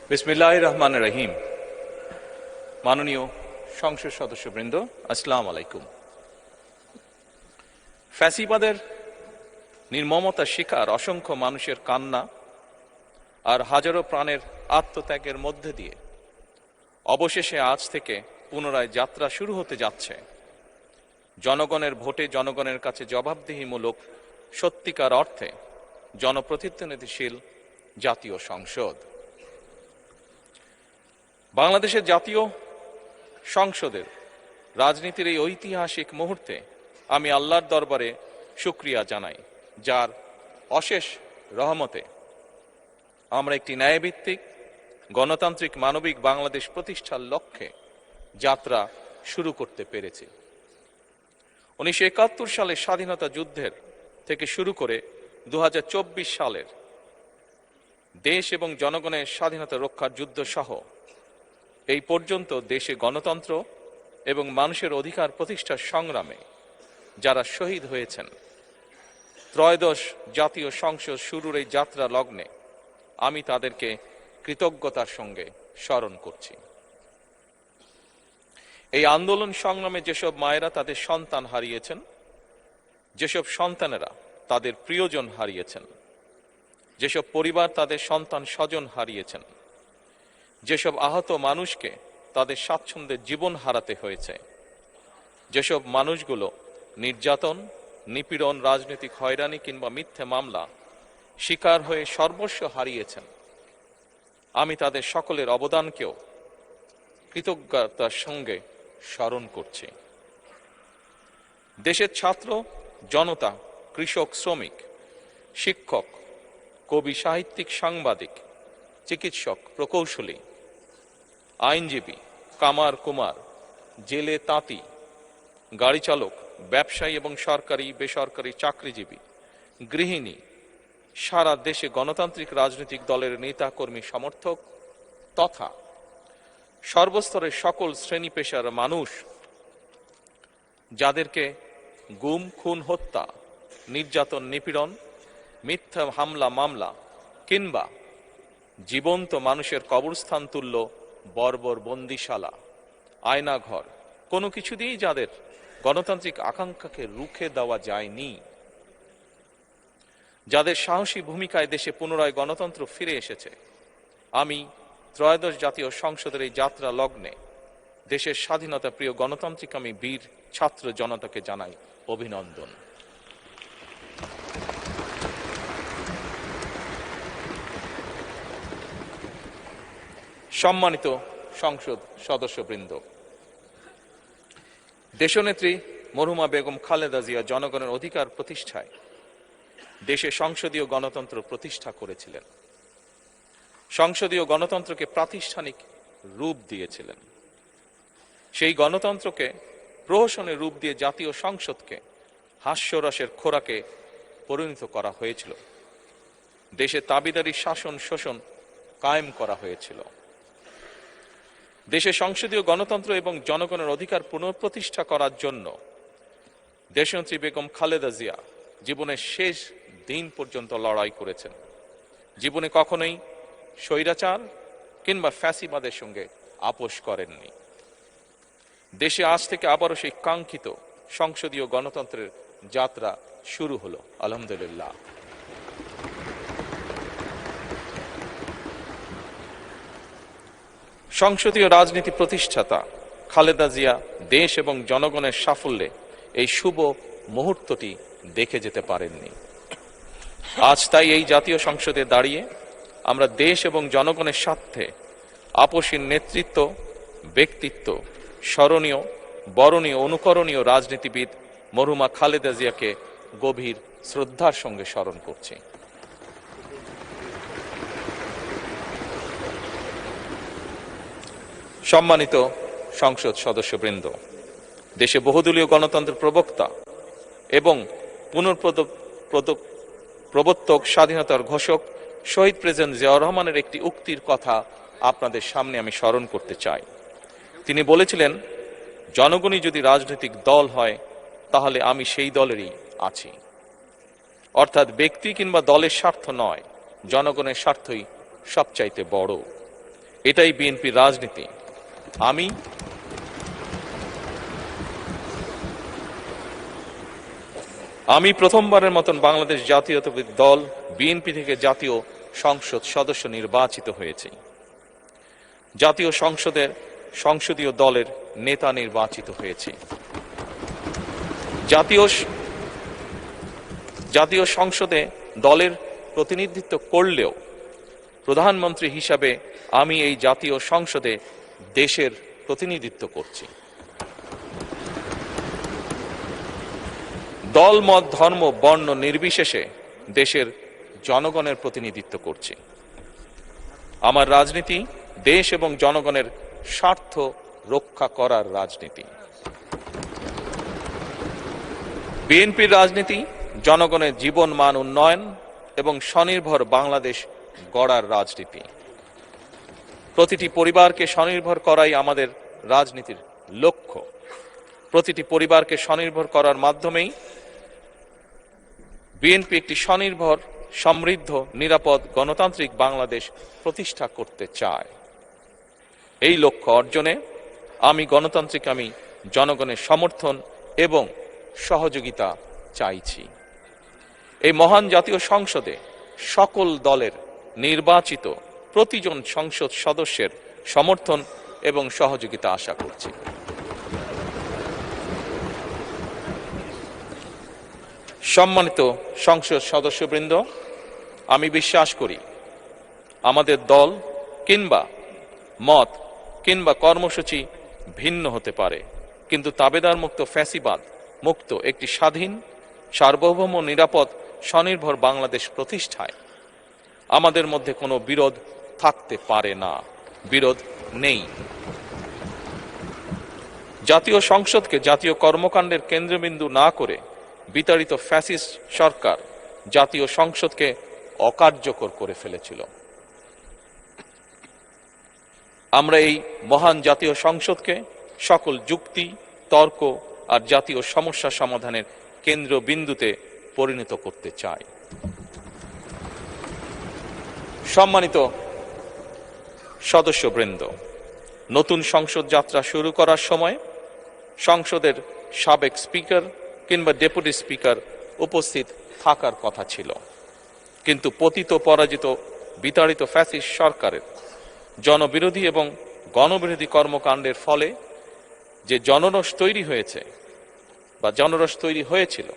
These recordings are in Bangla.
বিসমিল্লাহির রহমানির রহিম। মাননীয় সংসদ সদস্যবৃন্দ, আসসালামু আলাইকুম। ফ্যাসিবাদের নির্মমতার শিকার অসংখ্য মানুষের কান্না আর হাজারো প্রাণের আত্মত্যাগের মধ্যে দিয়ে অবশেষে আজ থেকে পুনরায় যাত্রা শুরু হতে যাচ্ছে জনগণের ভোটে জনগণের কাছে জবাবদিহিমূলক সত্যিকার অর্থে জনপ্রতিনিধিশীল জাতীয় সংসদ। বাংলাদেশের জাতীয় সংসদের রাজনীতির এই ঐতিহাসিক মুহূর্তে আমি আল্লাহর দরবারে শুকরিয়া জানাই, যার অশেষ রহমতে আমরা একটি ন্যায়ভিত্তিক গণতান্ত্রিক মানবিক বাংলাদেশ প্রতিষ্ঠার লক্ষ্যে যাত্রা শুরু করতে পেরেছি। 1971 সালের স্বাধীনতা যুদ্ধের থেকে শুরু করে 2024 সালের দেশ এবং জনগণের স্বাধীনতা রক্ষার যুদ্ধ সহ এই পর্যন্ত দেশে গণতন্ত্র এবং মানুষের অধিকার প্রতিষ্ঠার সংগ্রামে যারা শহীদ হয়েছেন, ত্রয়োদশ জাতীয় সংসদ শুরুর এই যাত্রা লগ্নে আমি তাদেরকে কৃতজ্ঞতার সঙ্গে স্মরণ করছি। এই আন্দোলন সংগ্রামে যেসব মায়েরা তাদের সন্তান হারিয়েছেন, যেসব সন্তানেরা তাদের প্রিয়জন হারিয়েছেন, যেসব পরিবার তাদের সন্তান স্বজন হারিয়েছেন, যেসব আহত মানুষকে তাদের স্বাচ্ছন্দ্যের জীবন হারাতে হয়েছে, যেসব মানুষগুলো নির্যাতন, নিপীড়ন, রাজনৈতিক হয়রানি কিংবা মিথ্যে মামলা শিকার হয়ে সর্বস্ব হারিয়েছেন, আমি তাদের সকলের অবদানকেও কৃতজ্ঞতার সঙ্গে স্মরণ করছি। দেশের ছাত্র জনতা, কৃষক, শ্রমিক, শিক্ষক, কবি, সাহিত্যিক, সাংবাদিক, চিকিৎসক, প্রকৌশলী, আইনজীবী, কামার কুমার, জেলে তাঁতি, গাড়ি চালক, ব্যবসায়ী এবং সরকারি বেসরকারি চাকরিজীবী, গৃহিণী, সারা দেশে গণতান্ত্রিক রাজনৈতিক দলের নেতা কর্মী সমর্থক তথা সর্বস্তরের সকল শ্রেণী পেশার মানুষ যাদেরকে গুম, খুন, হত্যা, নির্যাতন, নিপীড়ন, মিথ্যা হামলা মামলা কিংবা জীবন্ত মানুষের কবরস্থান তুল্য বর্বর বন্দিশালা, আয়নাঘর, কোনো কিছু দিয়েই যাদের গণতান্ত্রিক আকাঙ্ক্ষাকে রুখে দেওয়া যায়নি, যাদের সাহসী ভূমিকায় দেশে পুনরায় গণতন্ত্র ফিরে এসেছে, আমি ত্রয়োদশ জাতীয় সংসদের এই যাত্রা লগ্নে দেশের স্বাধীনতা প্রিয় গণতান্ত্রিকামী বীর ছাত্র জনতাকে জানাই অভিনন্দন। সম্মানিত সংসদ সদস্যবৃন্দ, দেশনেত্রী মরহুমা বেগম খালেদা জিয়া জনগণের অধিকার প্রতিষ্ঠায় দেশে সংসদীয় গণতন্ত্র প্রতিষ্ঠা করেছিলেন, সংসদীয় গণতন্ত্রকে প্রাতিষ্ঠানিক রূপ দিয়েছিলেন। সেই গণতন্ত্রকে প্রহসনের রূপ দিয়ে জাতীয় সংসদকে হাস্যরসের খোরাকে পরিণত করা হয়েছিল। দেশে তাবিদারি শাসন শোষণ কায়েম করা হয়েছিল। দেশে সংসদীয় গণতন্ত্র এবং জনগণের অধিকার পুনঃপ্রতিষ্ঠা করার জন্য দেশনেত্রী বেগম খালেদা জিয়া জীবনের শেষ দিন পর্যন্ত লড়াই করেছেন। জীবনে কখনোই স্বৈরাচার কিংবা ফ্যাসিবাদের সঙ্গে আপোষ করেননি। দেশে আজ থেকে আবারও সেই কাঙ্ক্ষিত সংসদীয় গণতন্ত্রের যাত্রা শুরু হলো, আলহামদুলিল্লাহ। সংসদীয় রাজনীতি প্রতিষ্ঠাতা খালেদা জিয়া দেশ এবং জনগণের সাফল্যে এই শুভ মুহূর্তটি দেখে যেতে পারেননি। আজ তাই এই জাতীয় সংসদে দাঁড়িয়ে আমরা দেশ এবং জনগণের স্বার্থে আপসীন নেতৃত্ব, ব্যক্তিত্ব, স্মরণীয়, বরণীয়, অনুকরণীয় রাজনীতিবিদ মরহুমা খালেদা জিয়াকে গভীর শ্রদ্ধার সঙ্গে স্মরণ করছি। সম্মানিত সংসদ সদস্যবৃন্দ, দেশে বহুদলীয় গণতন্ত্রের প্রবক্তা এবং প্রবর্তক, স্বাধীনতার ঘোষক শহীদ প্রেসিডেন্ট জিয়াউর রহমানের একটি উক্তির কথা আপনাদের সামনে আমি স্মরণ করতে চাই। তিনি বলেছিলেন, জনগণই যদি রাজনৈতিক দল হয় তাহলে আমি সেই দলেরই আছি। অর্থাৎ ব্যক্তি কিংবা দলের স্বার্থ নয়, জনগণের স্বার্থই সবচাইতে বড়। এটাই বিএনপির রাজনীতি। আমি প্রথমবারের মতন বাংলাদেশ জাতীয়তাবাদী দল বিএনপি থেকে জাতীয় সংসদ সদস্য নির্বাচিত হয়েছি। জাতীয় সংসদের সংসদীয় দলের নেতা নির্বাচিত হয়েছি। জাতীয় সংসদে দলের প্রতিনিধিত্ব করলেও প্রধানমন্ত্রী হিসাবে আমি এই জাতীয় সংসদে দেশের প্রতিনিধিত্ব করছি। দল, মত, ধর্ম, বর্ণ নির্বিশেষে দেশের জনগণের প্রতিনিধিত্ব করছি। আমার রাজনীতি দেশ এবং জনগণের স্বার্থ রক্ষা করার রাজনীতি। বিএনপির রাজনীতি জনগণের জীবন মান উন্নয়ন এবং স্বনির্ভর বাংলাদেশ গড়ার রাজনীতি। প্রতিটি পরিবারকে স্বনির্ভর করাই আমাদের রাজনীতির লক্ষ্য। প্রতিটি পরিবারকে স্বনির্ভর করার মাধ্যমেই বিএনপি একটি স্বনির্ভর, সমৃদ্ধ, নিরাপদ, গণতান্ত্রিক বাংলাদেশ প্রতিষ্ঠা করতে চায়। এই লক্ষ্য অর্জনে আমি জনগণের সমর্থন এবং সহযোগিতা চাইছি। এই মহান জাতীয় সংসদে সকল দলের নির্বাচিত প্রতিজন সংসদ সদস্যের সমর্থন এবং সহযোগিতা আশা করছি। সম্মানিত সংসদ সদস্যবৃন্দ, আমি বিশ্বাস করি আমাদের দল কিংবা মত কিংবা কর্মসূচি ভিন্ন হতে পারে, কিন্তু তাবেদার মুক্ত, ফ্যাসিবাদ মুক্ত একটি স্বাধীন, সার্বভৌম, নিরাপদ, স্বনির্ভর বাংলাদেশ প্রতিষ্ঠায় আমাদের মধ্যে কোনো বিরোধ থাকতে পারে না, বিরোধ নেই। জাতীয় সংসদকে জাতীয় কর্মকাণ্ডের কেন্দ্রবিন্দু না করে বিতাড়িত ফ্যাসিস্ট সরকার জাতীয় সংসদকে অকার্যকর করে ফেলেছিল। আমরা এই মহান জাতীয় সংসদকে সকল যুক্তি, তর্ক আর জাতীয় সমস্যা সমাধানের কেন্দ্রবিন্দুতে পরিণত করতে চাই। সম্মানিত সদস্যবৃন্দ, নতুন সংসদ যাত্রা শুরু করার সময় সংসদের সাবেক স্পিকার কিংবা ডেপুটি স্পিকার উপস্থিত থাকার কথা ছিল, কিন্তু পতিত, পরাজিত, বিতাড়িত ফ্যাসিস্ট সরকারের জনবিরোধী এবং গণবিরোধী কর্মকাণ্ডের ফলে যে জনরোষ তৈরি হয়েছিল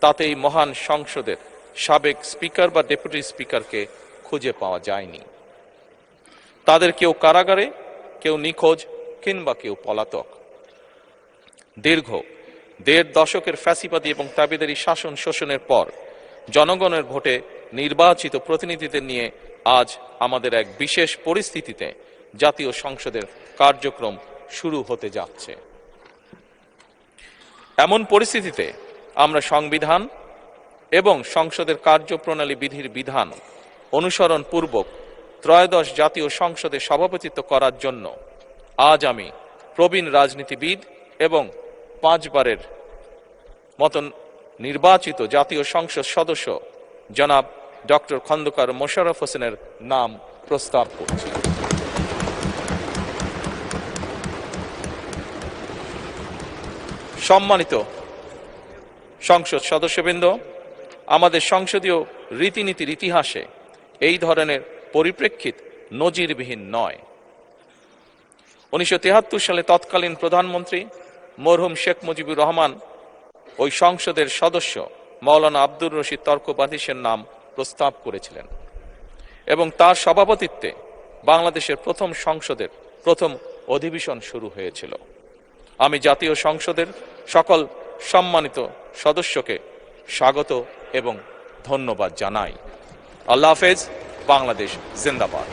তাতে এই মহান সংসদের সাবেক স্পিকার বা ডেপুটি স্পিকারকে খুঁজে পাওয়া যায়নি। তাদের কেউ কারাগারে, কেউ নিখোঁজ কিংবা কেউ পলাতক। দীর্ঘ ১.৫ দশকের ফ্যাসিবাদী এবং তাবেদারি শাসন শোষণের পর জনগণের ভোটে নির্বাচিত প্রতিনিধিদের নিয়ে আজ আমাদের এক বিশেষ পরিস্থিতিতে জাতীয় সংসদের কার্যক্রম শুরু হতে যাচ্ছে। এমন পরিস্থিতিতে আমরা সংবিধান এবং সংসদের কার্যপ্রণালী বিধির বিধান অনুসরণ পূর্বক ত্রয়োদশ জাতীয় সংসদে সভাপতিত্ব করার জন্য আজ আমি প্রবীণ রাজনীতিবিদ এবং 5 বারের মতন নির্বাচিত জাতীয় সংসদ সদস্য জনাব ডক্টর খন্দকার মোশাররফ হোসেনের নাম প্রস্তাব করছি। সম্মানিত সংসদ সদস্যবৃন্দ, আমাদের সংসদীয় রীতিনীতির ইতিহাসে এই ধরনের পরিপ্রেক্ষিত নজিরবিহীন নয়। 1973 সালে তৎকালীন প্রধানমন্ত্রী মরহুম শেখ মুজিবুর রহমান ওই সংসদের সদস্য মাওলানা আব্দুর রশিদ তর্কবাদীশের নাম প্রস্তাব করেছিলেন এবং তার সভাপতিত্বে বাংলাদেশের প্রথম সংসদের প্রথম অধিবেশন শুরু হয়েছিল। আমি জাতীয় সংসদের সকল সম্মানিত সদস্যকে স্বাগত এবং ধন্যবাদ জানাই। আল্লাহ হাফেজ। বাংলাদেশ জিন্দাবাদ।